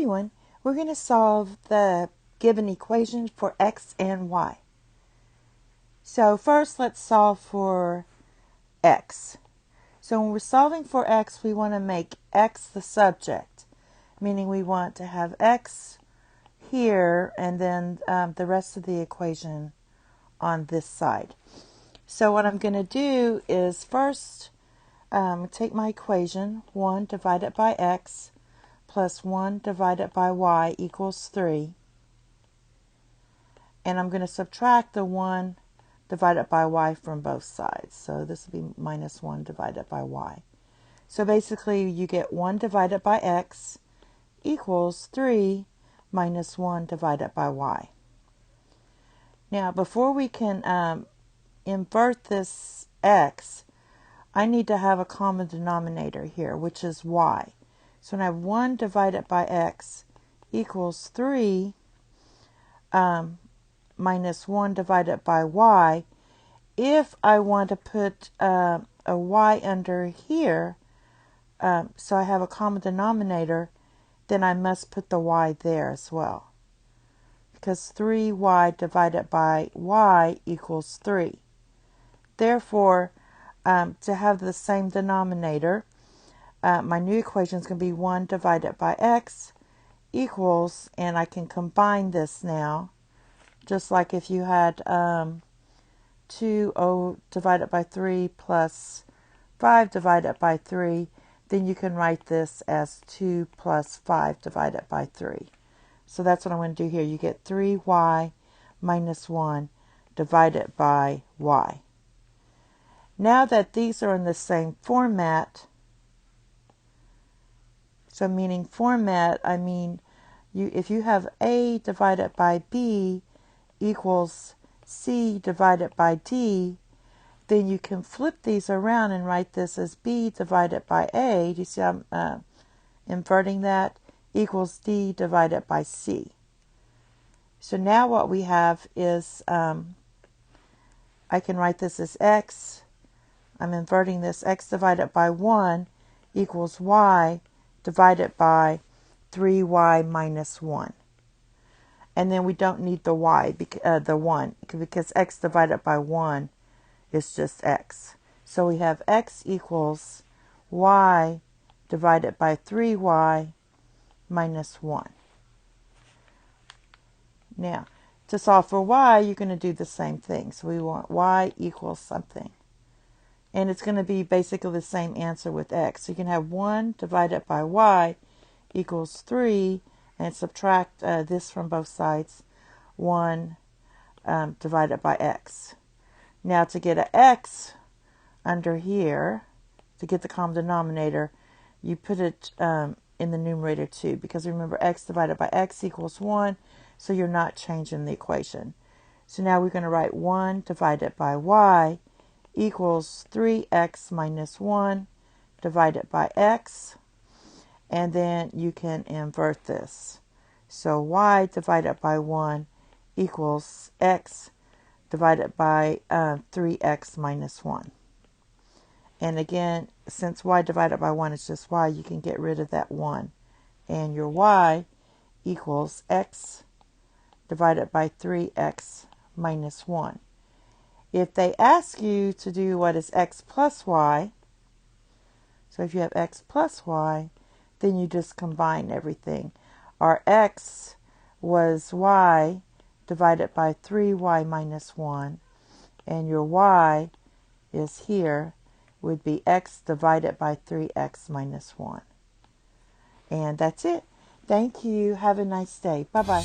everyone, we're going to solve the given equation for x and y. So first let's solve for x. So when we're solving for x, we want to make x the subject, meaning we want to have x here and then the rest of the equation on this side. So what I'm going to do is first take my equation, 1 divided by x plus 1 divided by y equals 3. And I'm going to subtract the 1 divided by y from both sides. So this will be minus 1 divided by y. So basically you get 1 divided by x equals 3 minus 1 divided by y. Now before we can invert this x, I need to have a common denominator here, which is y. So when I have 1 divided by x equals 3 minus 1 divided by y. If I want to put a y under here, so I have a common denominator, then I must put the y there as well. Because 3y divided by y equals 3. Therefore, to have the same denominator, my new equation is going to be 1 divided by x equals, and I can combine this now, just like if you had 2 divided by 3 plus 5 divided by 3, then you can write this as 2 plus 5 divided by 3. So that's what I'm going to do here. You get 3y minus 1 divided by y. Now that these are in the same format, so meaning format, I mean if you have a divided by b equals c divided by d, then you can flip these around and write this as b divided by a. Do you see I'm inverting that? Equals d divided by c. So now what we have is I can write this as x. I'm inverting this, x divided by 1 equals y divided by 3y minus 1. And then we don't need the y, the 1, because x divided by 1 is just x. So we have x equals y divided by 3y minus 1. Now, to solve for y, you're going to do the same thing. So we want y equals something. And it's going to be basically the same answer with x. So you can have 1 divided by y equals 3, and subtract this from both sides, 1 divided by x. Now to get an x under here, to get the common denominator, you put it in the numerator too, because remember x divided by x equals 1, so you're not changing the equation. So now we're going to write 1 divided by y equals 3x minus 1 divided by x, and then you can invert this. So y divided by 1 equals x divided by 3x minus 1. And again, since y divided by 1 is just y, you can get rid of that 1. And your y equals x divided by 3x minus 1. If they ask you to do what is x plus y, so if you have x plus y, then you just combine everything. Our x was y divided by 3y minus 1, and your y is here, would be x divided by 3x minus 1. And that's it. Thank you. Have a nice day. Bye-bye.